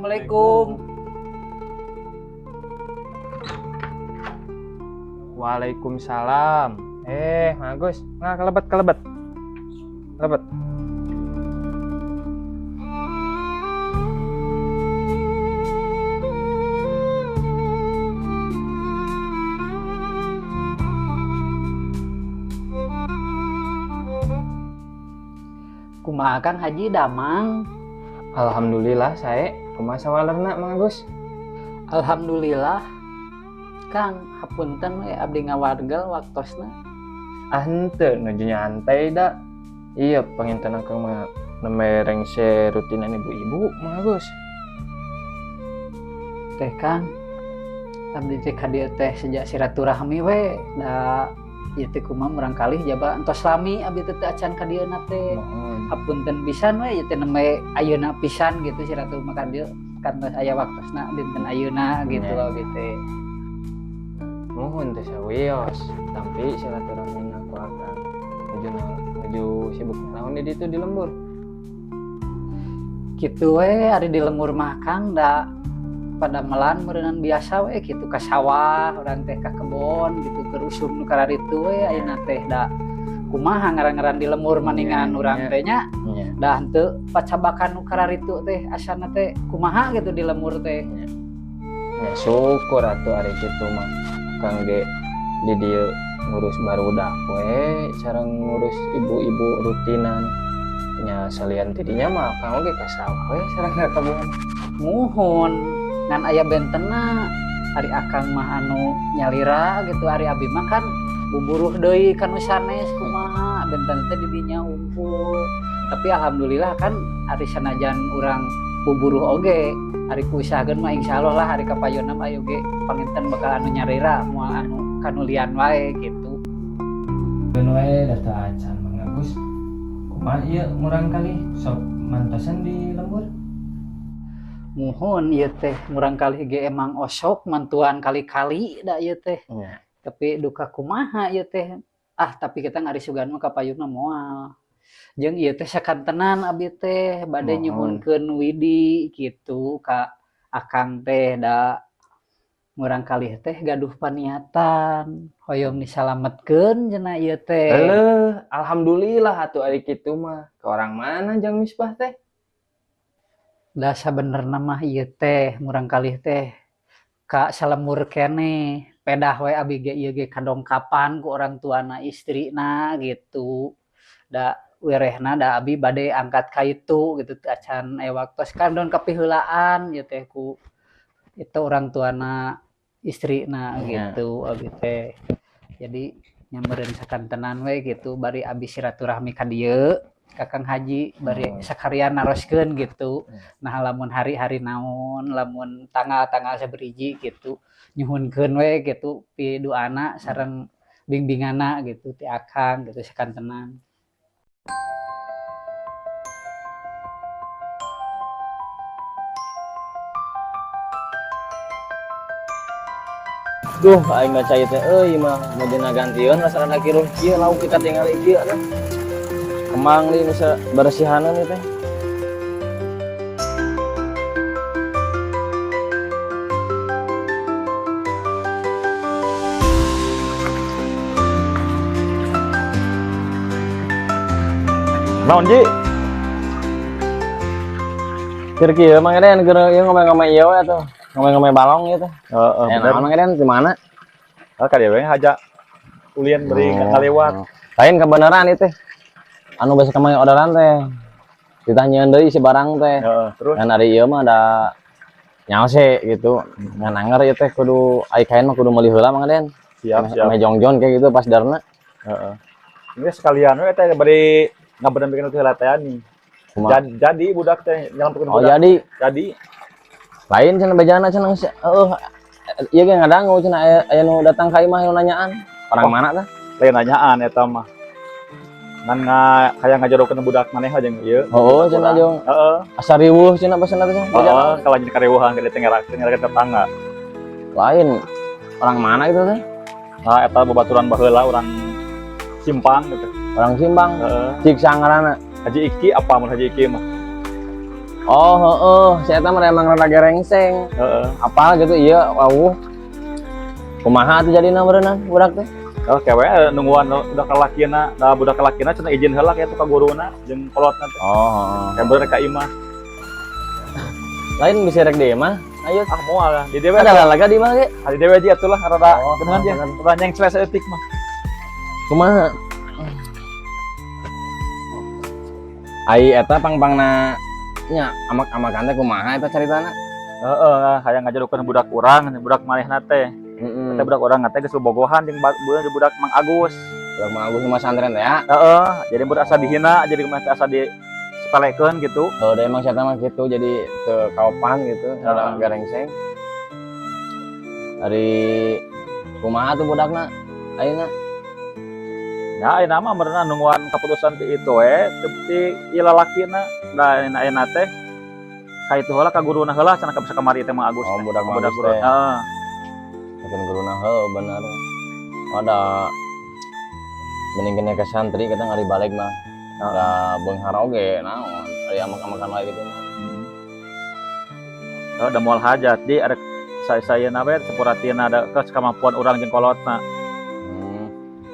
Assalamualaikum. Waalaikumsalam. Bagus. Nah, kelebet. Kelebet. Kumaha Kang Haji damang? Alhamdulillah saya. Kumaha sawalerna Mang Agus? Alhamdulillah. Kang, hapunten we abdi ngawargel waktosna. Henteu nuju nyantai da. Iya, panginten Kang mah nemereng se rutinan ibu-ibu Mang Agus. Teh Kang, abdi teh ka dieu teh sejak silaturahmi we da ieu teh kumaha murangkalih jaba entos lami abdi teh acan ka dieuna teh. Hapunten pisan we ieu teh neme ayeuna pisan gitu silaturahmi ka dieu kantos aya waktosna dinten ayeuna gitu abdi teh. Mohon teh sawios, tapi silaturahmi aku akan menuju sibuk naon di ditu di lembur. Kitu we ari di lembur mah Kang da pada melan meureunnan biasa we kitu ka sawah urang teh ka kebon gitu keur usum nu kararitu we ayeuna teh da kumaha ngaran-ngaran di lembur maningan urang teh nya da henteu pacabakan nu kararitu teh asana teh kumaha gitu di lembur teh. Ya syukur atuh ari kitu mah. Kang ge di dieu ngurus barudak we sareng ngurus ibu-ibu rutinan nya salian tidinya mah Kang oge ka sawah we sareng ka kebon. Muhun ngan aya bentena ari akang mah anu nyalira gitu ari abi mah kan buburuh deui kanu sanes kumaha benten teh di dinya unggul. Tapi alhamdulillah kan ari sanajan urang buburuh oge ari kuusahakeun mah insyaallah lah hari kapayonna mah aya oge panginten bakal anu nyarira moal anu kanulian wae gitu. Keun wae data acan Mang Agus. Kumaha ieu murangkalih sok mantosan di lembur? Muhun ieu teh murangkalih ge emang osok mantuan kali-kali da ieu teh. Tapi duka kumaha ieu teh. Tapi kita ngari sugan mah kapayuna moal. Jeung ieu teh sakantenan abdi teh bade nyuhunkeun widi gitu ka akang teh da murangkalih teh gaduh paniatan hoyong disalametkeun cenah ieu teh. Alhamdulillah atuh ari kitu mah. Ke orang mana Jang Misbah teh? Da sabenerna mah ieu teh murangkalih teh ka salemur keneh pedah we abi ge ieu ge kadongkapan ku orang tuana istrina gitu. Da wirehna da abi bade angkat ka itu gitu teh acan aya waktos kan don kapiheulaan ieu teh ku itu orang tuana istrina gitu abi teh. Jadi nyameureun sakantenan we gitu bari abi silaturahmi ka dieu ka Kang Haji bari sakalian naroskeun gitu. Nah lamun hari-hari naon lamun tanggal-tanggal saberiji gitu nyuhunkeun we gitu pidoana sareng bimbinganna gitu ti akang gitu sakantenan. Duh, aing baca ieu teh euy mah modina gantieun rasana kiruh kieu lauk kita tinggal ieu teh. Kemang li bisa bersihanan ieu teh. Naon Ji? Keur kieu mah ngeden keur ieu ngomong-ngomong ieu we atuh. Ngomong-ngomong balong gitu. Bener. Emang kan di mana? Ka dieu we haja ulien beri ngalewat. Lain kebenaran itu. Anu basa kemarin orderan teh. Ditanyaeun deui si barang teh. Terus Dan ari ieu mah ada nyaose gitu. Ngan anger ieu teh kudu ai kain mah kudu meuli heula mah Den. siap. Ame jongjon kayak gitu pas darna. Heeh. Ini sekalian we teh bari ngabeneran bikin teh latihani. Jadi budak teh nyalampkeun budak. Oh jadi. Lain cenah bejana cenah ieu ge ngadangu cenah aya nu datang ka imah anu nanyaan. Orang mana tah? Lain nanyaan eta mah. Nan kayak ngajodokeun budak maneh aja ieu. Oh, cenah jeung. Heeh. Asa riweuh cenah pasana teh. Heeh, kalanya kareueuhan ke teh ngerakeun tetangga. Lain orang mana gitu teh? Eta babaturan baheula orang Simpang gitu. Orang Simpang. Heeh. Cik sangaranna. Haji Iki apa mun Haji Iki mah? Oh, heeh, saya mah emang rada gerengseng. Heeh. Apa gitu iya, kumaha tuh jadina berenang budak teh. Kalau kewe nungguan udah kalakina, da budak kalakina cenah izin heula ya tuh ka guruna jeung kolotna teh. Oh, Kayak bener ka imah. lain bisa rek deui mah. Ayo, Ah moal lah. Di dewe ada lalaga di mah ge. di dewe aja atuh lah rada Oh, geunan ya. bener. Rada nyengcles etik mah. Kumaha? Ai eta pang-pangna nya amak-amakan teh kumaha eta caritana? Heeh, hayang ngajadukeun budak urang, budak manehna teh. Heeh. Teh budak urang teh geus bogohan jeung budak Mang Agus. Budak Mang Agus rumah santren teh ya. Heeh, jadi budak asa dihina, jadi kumaha teh asa disepelekeun gitu. Oh, da emang siapa mah gitu jadi teu kaopan gitu, rada Heeh. garengseng. Ari kumaha tuh budakna? Ayeuna Ya, ayeuna mah berenang nungguan keputusan ti itu we, ti ieu lalakina da ayeuna teh ka itu heula ka guruna heula cenah ka bisa kamari teh Mang Agus. Oh, teh. budak Mang Budak Agus guru. teh. Heeh. Bikin guruna heuh bener. Ada mending ke santri kita ngari balik mah. Da beunghar oge naon, ari amak-amakan wae gitu mah. Heeh, da moal hajat di ada saya we sepuratina ada kemampuan urang jeung kolotna.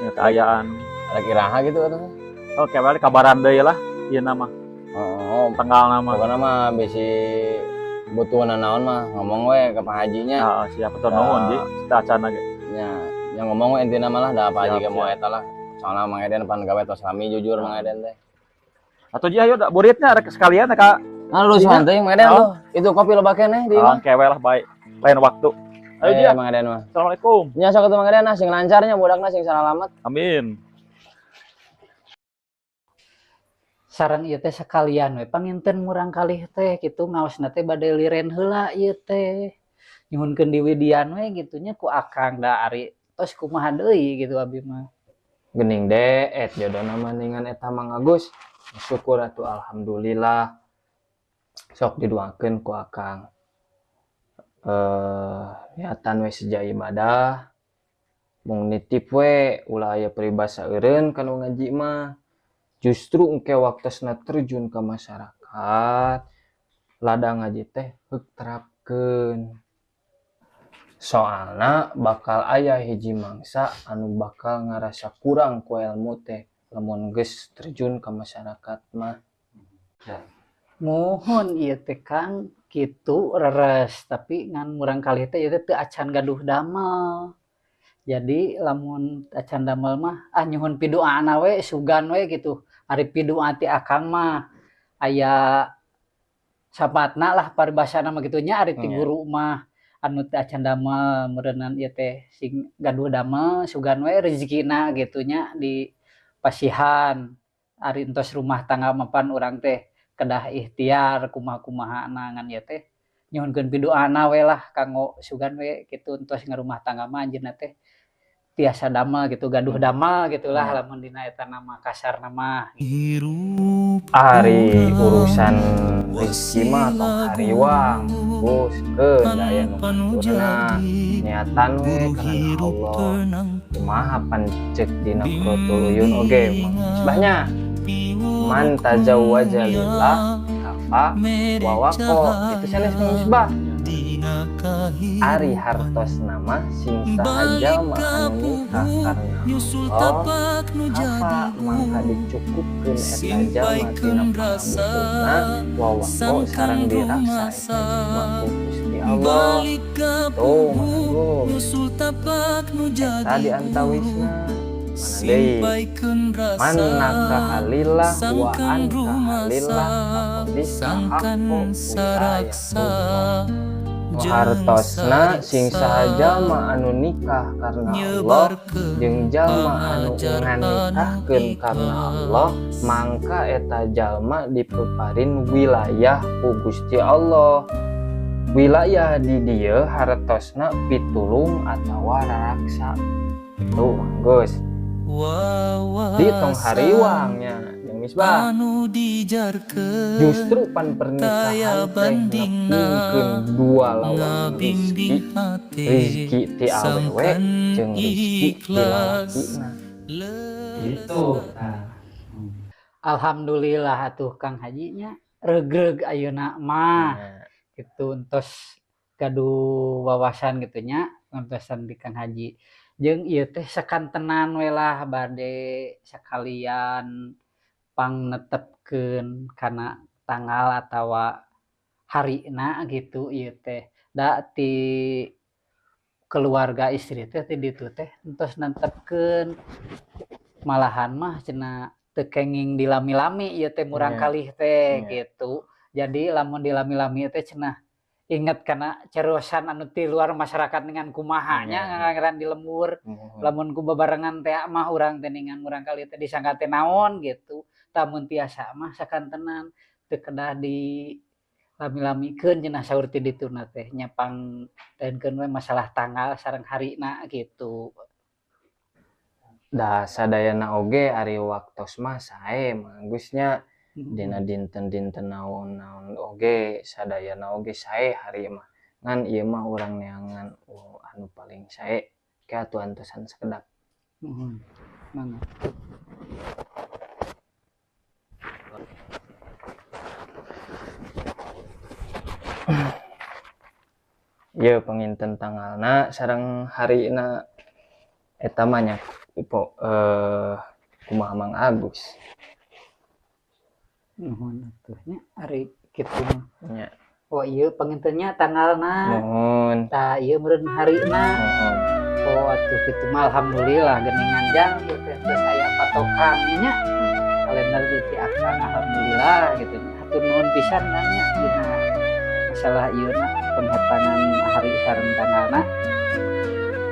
Ya keayaan. Ada kiraha gitu atuh. Oke, balik kabaran deui lah ieu nama Oh, tanggal nama. pokoknya mah bisi butuh naon mah ngomong we ke Pak Hajinya. Heeh, siap betul nuhun di acana ge. Ya, yang ngomong we intina mah lah da Pak Haji Siap, ge moal eta lah. Soalna Mang Eden pan gawe tos rami jujur Mang Eden teh. Atuh ji ayo da buritnya ada sekalian ka. Nah, lu santai Mang Eden Oh. tuh. Itu kopi lo keneh di Oh, mah. kewe lah baik. Lain waktu. Ayo ji. Mang Eden mah. Assalamualaikum. Nya sok atuh Mang Eden nah sing lancarnya budakna sing salalamat. Amin. Sareng ieu teh sekalian we panginten murang kalih teh kitu ngaosna teh bade liren heula ieu teh. Nyuhunkeun di Widian we gitu nya ku Akang da ari tos kumaha deui gitu abi mah. Gening deet jodohna mendingan eta Mang Agus. Syukur atuh alhamdulillah. Sok diduakeun ku Akang. Niatan we seja ibadah. Mung nitip we ulah aya peribasa eureun kanu ngaji mah. Justru engke waktosna terjun ke masyarakat. Lada ngaji teh heuk terapkeun. Soalna bakal aya hiji mangsa anu bakal ngarasa kurang ku ilmu teh lamun geus terjun ke masyarakat mah. Mohon ieu teh Kang kitu reres tapi ngan murang kalih teh ieu teh acan gaduh damel. Jadi lamun acan damel mah nyuhun pidoana we sugan we gitu. Ari pidoa ti Akang mah aya sapatna lah paribasana mah kitu nya ari ti guru mah anu teh acan damel meureunnan ieu teh sing gaduh damel sugan we rezekina gitu nya di pasihan. Ari entos rumah tangga mapan urang teh kedah ikhtiar kumaha-kumaha ngan ieu teh nyuhunkeun pidoana we lah kanggo sugan we kitu entos ngarumah tangga mah anjeunna teh tiasa damel gitu gaduh damel gitulah lamun dina eta nama kasar nama. Ari urusan rezeki mah tong hariwang bos keun aya nu ngaturna niatan we karena Allah kumaha pan ceuk dina Quratul Uyun oge misbahnya man tazawwaja lillah kafa wa waqo itu sanes misbah ari hartos nama sing sahaja mah anu nikah karena Allah apa mangka dicukupkeun eta jalma tina pangabutuhna wa waqo sareng diraksa eta jalma ku Gusti Allah tuh manggo eta diantawisna mana deui manna kahalillah wa anta halillah bisa aku wilayah hartosna sing sahaja mah anu nikah karena Allah jeung jalma anu nganikahkeun karena Allah mangka eta jalma dipeparin wilayah ku Gusti Allah. Wilayah di dieu hartosna pitulung atawa raraksa. Tuh Gus. Di tong hariwangnya yang misbah justru pan pernikahan teh ngepungkeun dua lawan rezeki ti awewe jeung rezeki ti lalakina Gitu. Alhamdulillah atuh Kang Hajinya regreg ayeuna mah Nah, gitu entos gaduh wawasan gitu nya ngantosan di Kang Haji jeung ieu teh sakantenan we lah bade sakalian pangnetepkeun kana tanggal atawa harina gitu ieu teh da ti keluarga istri teh ti ditu teh entos nentepkeun malahan mah cenah teu kenging dilami-lami ieu teh murang nya, kalih teh nya. gitu. Jadi lamun dilami-lami teh cenah inget kana carosan anu ti luar masyarakat dengan kumaha nya Nya. ngangrangan di lembur. Mohon. Lamun kubabarengan teh mah urang teh ningan murang kalih teh disangka teh naon gitu. Tah mun tiasa mah sakantenan teu kedah di lami-lamikeun cenah saur ti dituna teh nya pangdaenkeun we masalah tanggal sareng harina gitu. Da sadayana oge ari waktos mah sae mah Gusnya dina Mhm. dinten-dinten naon-naon oge sadayana oge sae hari mah. Ngan ieu mah urang neangan anu paling sae ke atuh antosan sakedap. Mhm. Mangga. Ieu panginten tanggalna sareng harina eta mah nya kumaha Mang Agus. Nuhun atuh nya ari kitu mah. Nya. Oh ieu pangintennya tanggalna, Nuhun. tah ieu meureun harina. Nuhun. Oh atuh kitu mah alhamdulillah geuningan jang ieu teh geus aya patokan nya. Kalender ti akang alhamdulillah gitu nya. Hatur nuhun pisan nya dina masalah ieu na penghatangan hari sareng tanggalna.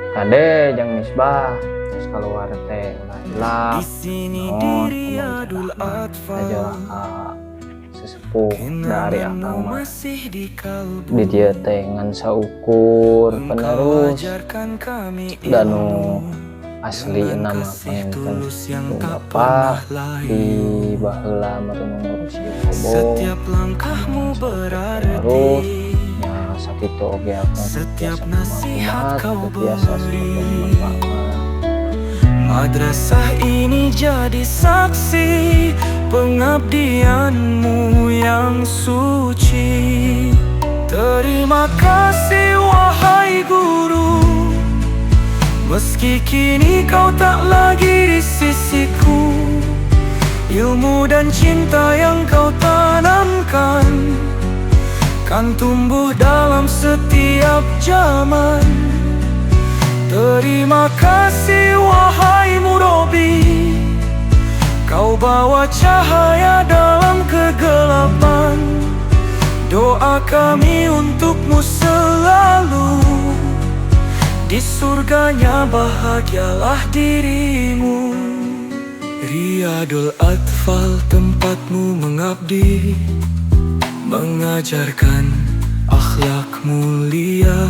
Kade jeung Misbah terus keluar teh ulah Di sini naon diri ngomong Adul Atfal, aja sesepuh dari akang kenanganmu mah masih di kalbu. di dia teh ngan saukur Engkau penerus ajarkan kami danu ilmu asli dengan nama kasih panginten tulus yang nu tak Bapak pernah di layu. baheula meureun ngurusi kobo Setiap langkahmu terus berarti, nya sakitu oge akang setiap biasa nasihat kumaha kau biasa sebagai beri. bapak. Madrasah ini jadi saksi pengabdianmu yang suci. Terima kasih wahai guru, meski kini kau tak lagi di sisiku. Ilmu dan cinta yang kau tanamkan kan tumbuh dalam setiap zaman. Terima kasih wahai murabi, kau bawa cahaya dalam kegelapan. Doa kami untukmu selalu, di surganya bahagialah dirimu. Riyadul Atfal tempatmu mengabdi, mengajarkan akhlak mulia.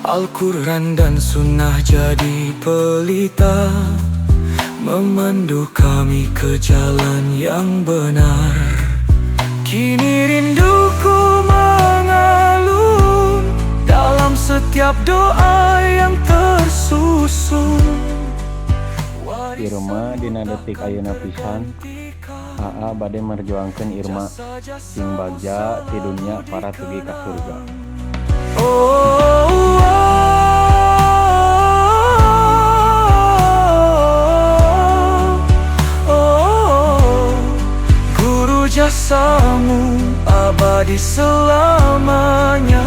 Al-Quran dan Sunnah jadi pelita, memandu kami ke jalan yang benar. Kini rinduku mengalun dalam setiap doa yang tersusun. Di rumah dina detik ayeuna pisan AA bade merjuangkeun Irma sing bagja ti dunya para tugi ka surga. Guru jasamu abadi selamanya.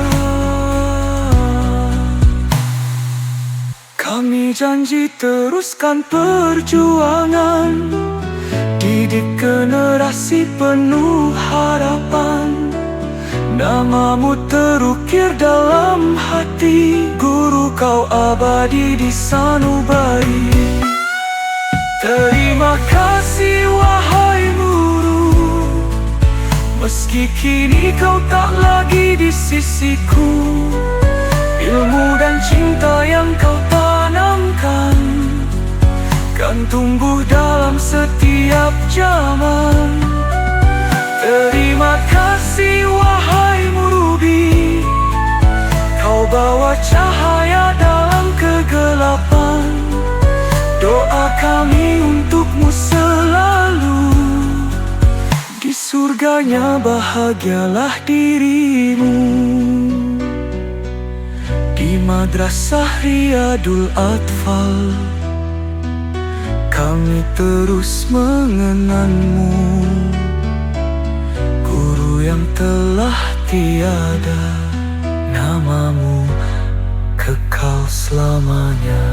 Kami janji teruskan perjuangan, didik generasi penuh harapan. Namamu terukir dalam hati, guru kau abadi di sanubari. Terima kasih wahai guru, meski kini kau tak lagi di sisiku. Ilmu dan cinta yang kau tanamkan kan tumbuh dalam setiap zaman. Terima kasih wahai murubi, kau bawa cahaya dalam kegelapan. Doa kami untukmu selalu, di surga Semoga bahagialah dirimu di Madrasah Riyadul Atfal. Kami terus mengenangmu, guru yang telah tiada, namamu kekal selamanya.